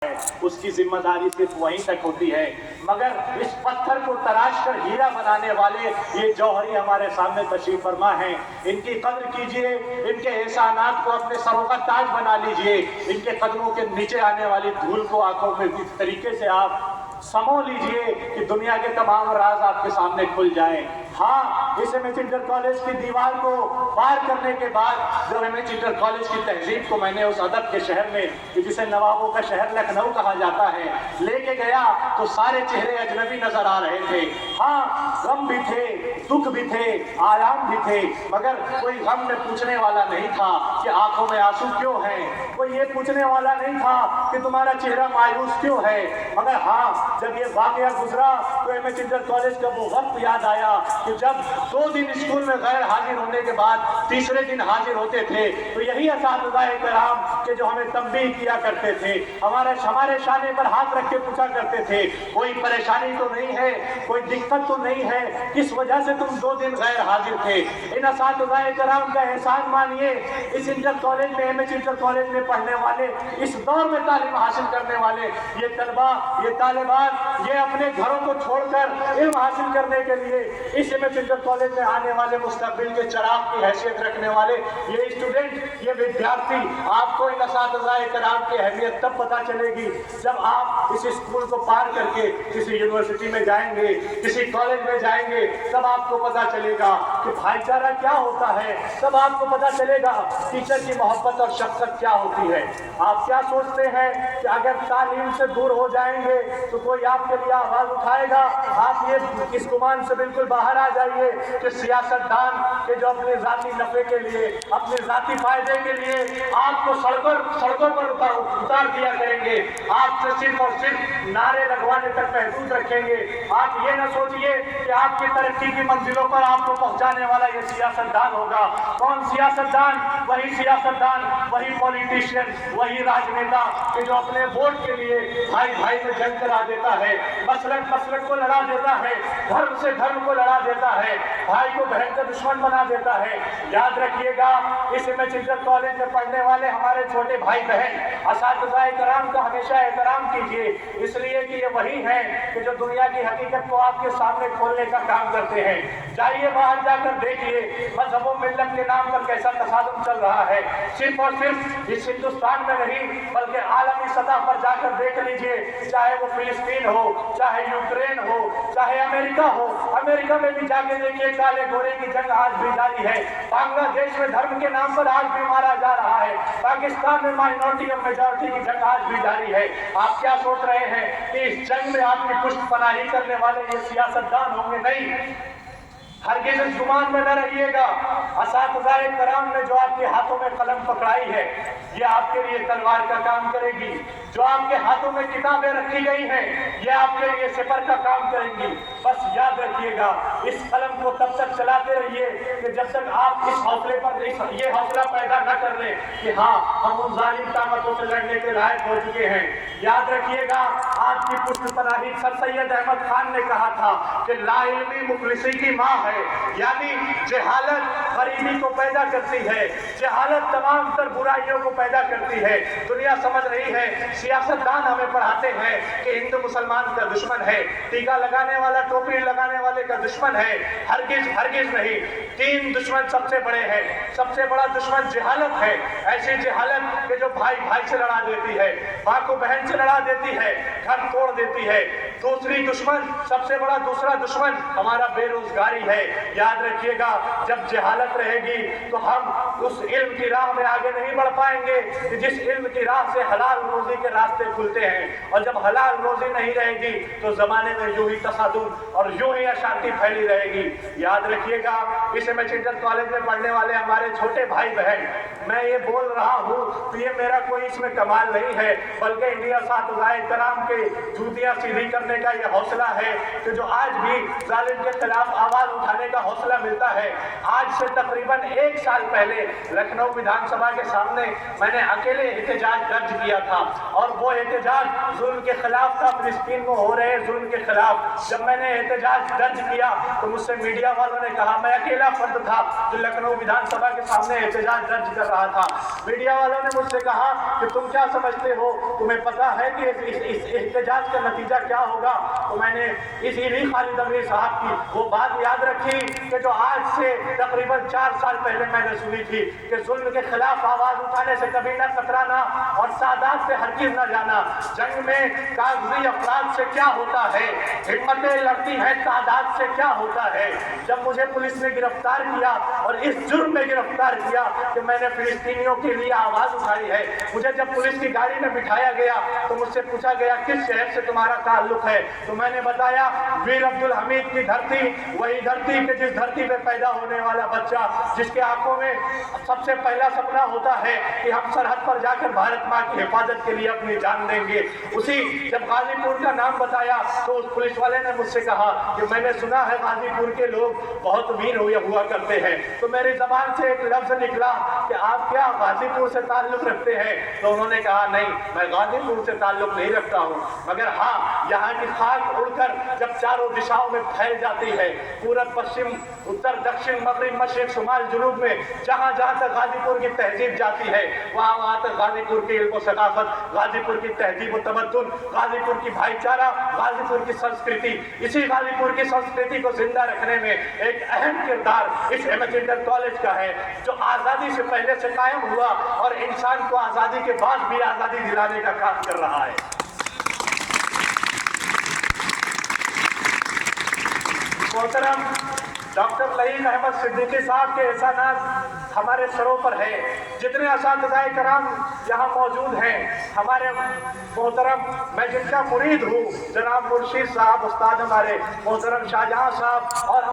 اس کی ذمہ داری صرف وہیں تک ہوتی ہے، مگر اس پتھر کو تراش کر ہیرا بنانے والے یہ جوہری ہمارے سامنے تشریف فرما ہیں، ان کی قدر کیجئے، ان کے احسانات کو اپنے سروں کا تاج بنا لیجئے، ان کے قدموں کے نیچے آنے والی دھول کو آنکھوں میں اس طریقے سے آپ سمو لیجئے کہ دنیا کے تمام راز آپ کے سامنے کھل جائیں۔ ہاں، اس ایم ایچ انٹر کالج کی دیوار کو پار کرنے کے بعد جب ایم ایچ انٹر کالج کی تہذیب کو میں نے اس ادب کے شہر میں جسے نوابوں کا شہر لکھنؤ کہا جاتا ہے لے کے گیا تو سارے چہرے اجنبی نظر آ رہے تھے۔ ہاں، غم بھی تھے، دکھ بھی تھے، آرام بھی تھے، مگر کوئی غم میں پوچھنے والا نہیں تھا کہ آنکھوں میں آنسو کیوں ہیں، کوئی یہ پوچھنے والا نہیں تھا کہ تمہارا چہرہ مایوس کیوں ہے، مگر ہاں جب یہ واقعہ گزرا تو ایم ایچ انٹر کالج کا وہ وقت یاد آیا کہ جب 2 دن اسکول میں غیر حاضر ہونے کے بعد تیسرے دن حاضر ہوتے تھے تو یہی اساتذہ کرام کہ جو ہمیں تنبیہ کیا کرتے تھے، ہمارے شانے پر ہاتھ رکھ کے پوچھا کرتے تھے کوئی پریشانی تو نہیں ہے، کوئی دقت تو نہیں ہے، کس وجہ سے تم 2 دن غیر حاضر تھے۔ ان اساتذہ کرام کا احسان مانیے، اس انٹر کالج میں ایم ایچ انٹر کالج میں پڑھنے والے، اس دور میں تعلیم حاصل کرنے والے یہ طلبہ، یہ طالبات، یہ اپنے گھروں کو چھوڑ کر علم حاصل کرنے کے لیے اس ایم ایچ انٹر کالج میں آنے والے مستقبل کے چراغ کی حیثیت رکھنے والے یہ اسٹوڈنٹ، یہ ودیارتھی، آپ کو ان اساتذہ کرام کی اہمیت تب پتہ چلے گی جب آپ اس اسکول کو پار کر کے کسی یونیورسٹی میں جائیں گے، کسی کالج میں جائیں گے، تب آپ کو پتہ چلے گا کہ بھائی چارہ کیا ہوتا ہے، تب آپ کو پتہ چلے گا ٹیچر کی محبت اور شفقت کیا ہوتی ہے۔ آپ کیا سوچتے ہیں کہ اگر تعلیم سے دور ہو جائیں گے تو کوئی آپ کے لیے آواز اٹھائے گا؟ آپ یہ اس گمان سے بالکل باہر آ جائیے کہ سیاستدان کے جو اپنے ذاتی نفع کے لیے، اپنے ذاتی فائدے کے لیے آپ کو سڑکوں پر اتار دیا کریں گے، آپ سے صرف اور صرف نعرے لگوانے تک محدود رکھیں گے۔ آپ یہ نہ سوچئے کہ آپ کی ترقی کی منزلوں پر آپ کو پہنچانے والا یہ سیاستدان ہوگا۔ کون سیاستدان؟ وہی سیاستدان، وہی پولیٹیشین، وہی راجنیتا کہ جو اپنے ووٹ کے لیے بھائی بھائی میں جنگ کرا دیتا ہے، مسلک مسلک کو لڑا دیتا ہے، دھرم سے دھرم کو لڑا دیتا ہے، بھائی کو بہن کا دشمن بنا دیتا ہے۔ یاد رکھیے گا، اس ایم ایچ انٹر کالج میں پڑھنے والے ہمارے چھوٹے بھائی بہن، اساتذہ کرام کا ہمیشہ احترام کیجیے، اس لیے کہ یہ وہی ہیں کہ جو دنیا کی حقیقت کو آپ کے سامنے کھولنے کا کام کرتے ہیں۔ جائیے باہر جا کر دیکھیے مذہب و ملت کے نام پر کیسا تصادم چل رہا ہے، صرف اور صرف اس ہندوستان میں نہیں بلکہ عالمی سطح پر جا کر دیکھ لیجیے، چاہے وہ فلسطین ہو، چاہے یوکرین ہو، چاہے امریکہ ہو، امریکہ میں بھی جا کے دیکھیے کالے گورے کی جنگ آج بھی جاری ہے، بنگلہ دیش میں دھرم کے نام پر آج بھی مارا جا رہا ہے، پاکستان میں مائنورٹی اور میجورٹی کی جنگ آج بھی جاری ہے۔ آپ کیا سوچ رہے ہیں کہ اس جنگ میں آپ کی پشت پناہی کرنے والے یہ سیاستدان ہوں گے؟ نہیں، ہرگز اس گمان میں نہ رہیے گا۔ اساتذہ کرام نے جو آپ کے ہاتھوں میں قلم پکڑائی ہے یہ آپ کے لیے تلوار کا کام کرے گی، جو آپ کے ہاتھوں میں کتابیں رکھی گئی ہیں یہ آپ کے لیے سپر کا کام کریں گی۔ بس یاد رکھیے گا، اس قلم کو تب تک چلاتے رہیے کہ جب تک آپ اس حوصلے پر یہ حوصلہ پیدا نہ کر لیں کہ ہاں ہم ان ظالم طاقتوں سے لڑنے کے لائق ہو چکے ہیں۔ یاد رکھیے گا، آپ کی پشت پناہی سر سید احمد خان نے کہا تھا کہ لا علمی مفلسی کی ماں ہے، یعنی جہالت غریبی کو پیدا کرتی ہے، جہالت تمام تر برائیوں کو پیدا کرتی ہے۔ دنیا سمجھ رہی ہے، سیاستدان ہمیں پڑھاتے ہیں کہ ہندو مسلمان کا دشمن ہے، ٹیکا لگانے والا ٹوپی لگانے والے کا دشمن ہے، ہرگز ہرگز نہیں۔ 3 دشمن سب سے بڑے ہیں، سب سے بڑا دشمن جہالت ہے، ایسی جہالت کہ جو بھائی بھائی سے لڑا دیتی ہے، ماں کو بہن سے لڑا دیتی ہے، گھر توڑ دیتی ہے۔ دوسری دشمن، سب سے بڑا دوسرا دشمن ہمارا بے روزگاری ہے۔ یاد رکھیے گا، جب جہالت رہے گی تو ہم اس علم کی راہ میں آگے نہیں بڑھ پائیں گے کہ جس علم کی راہ سے حلال روزی کے راستے کھلتے ہیں، اور جب حلال روزی نہیں رہے گی تو زمانے میں یوں ہی تصادم اور یوں ہی اشانتی پھیلی رہے گی۔ یاد رکھیے گا، اس ایم ایچ انٹر کالج میں پڑھنے والے ہمارے چھوٹے بھائی بہن، میں یہ بول رہا ہوں تو یہ میرا کوئی اس میں کمال نہیں ہے، بلکہ انڈیا اساتذہ کرام کے جوتیاں سیدھی کرنے کرنے کا یہ حوصلہ ہے کہ جو آج بھی ظالم کے خلاف آواز اٹھانے کا حوصلہ ملتا ہے. آج سے تقریباً 1 سال پہلے لکھنؤ ویدھان سبھا کے سامنے میں نے اکیلے احتجاج درج کیا تھا اور وہ احتجاج ظلم کے خلاف تھا, فلسطین میں ہو رہے ظلم کے خلاف. جب میں نے احتجاج درج کیا تو مجھ سے میڈیا والوں نے کہا, میں اکیلا فرد تھا جو لکھنؤ ویدھان سبھا کے سامنے احتجاج درج کر رہا تھا. میڈیا والوں نے مجھ سے کہا کہ تم کیا سمجھتے ہو, تمہیں پتا ہے کہ اس احتجاج کا نتیجہ کیا ہوگا؟ تو میں نے اسی لیے خالد امیر صاحب کی وہ بات یاد رکھی کہ جو آج سے تقریباً 4 سال پہلے میں نے سنی تھی کہ ظلم کے خلاف آواز اٹھانے سے کبھی نہ کترانا اور سادات سے ہرگز نہ جانا. جنگ میں کاغذی افراد سے کیا ہوتا ہے, ہمتیں لڑتی ہیں تعداد سے کیا ہوتا ہے. جب مجھے پولیس نے گرفتار کیا اور اس جرم میں گرفتار کیا کہ میں نے فلسطینیوں کے لیے آواز اٹھائی ہے, مجھے جب پولیس کی گاڑی میں بٹھایا گیا تو مجھ سے پوچھا گیا کس شہر سے تمہارا تعلق ہے, تو میں نے بتایا ویر عبدالحمید کی دھرتی, وہی دھرتی کہ جس دھرتی پہ پیدا ہونے والا بچہ جس کے آنکھوں میں سب سے پہلا سپنا ہوتا ہے کہ ہم سرحد پر جا کر بھارت ماں کی حفاظت کے لیے اپنی جان دیں گے. اسی جب غازی پور کا نام بتایا تو اس پولیس والے نے مجھ سے کہا کہ میں نے سنا ہے غازی پور کے لوگ بہت ویر ہوا کرتے ہیں. تو میری زبان سے ایک لفظ نکلا کہ آپ کیا غازی پور سے تعلق رکھتے ہیں؟ تو انہوں نے کہا نہیں, میں غازی پور سے تعلق نہیں رکھتا ہوں, مگر ہاں یہاں کی خاک اڑ کر جب چاروں دشاؤں میں پھیل جاتی ہے, پورب پشچم اتر دکشن مغرب مشرق شمال جنوب میں جہاں جہاں تک غازی پور کی تہذیب جاتی ہے وہاں وہاں تک غازی پور کی علم و ثقافت, غازی پور کی تہذیب و تمدن, غازی پور کی بھائی چارہ, غازی پور کی سنسکرتی, اسی غازی پور کی سنسکرتی کو زندہ رکھنے میں ایک اہم کردار اس ایم ایچ انٹر کالج کا ہے جو آزادی سے پہلے سے قائم ہوا اور انسان کو آزادی کے بعد بھی آزادی دلانے کا کام کر رہا ہے. محترم ڈاکٹر لعین احمد صدیقی صاحب کے احسانات ہمارے سروں پر ہے. جتنے اساتذہ کرام یہاں موجود ہیں, ہمارے محترم میں جن کا مرید ہوں جناب مرشید صاحب, استاد ہمارے محترم شاہجہاں صاحب اور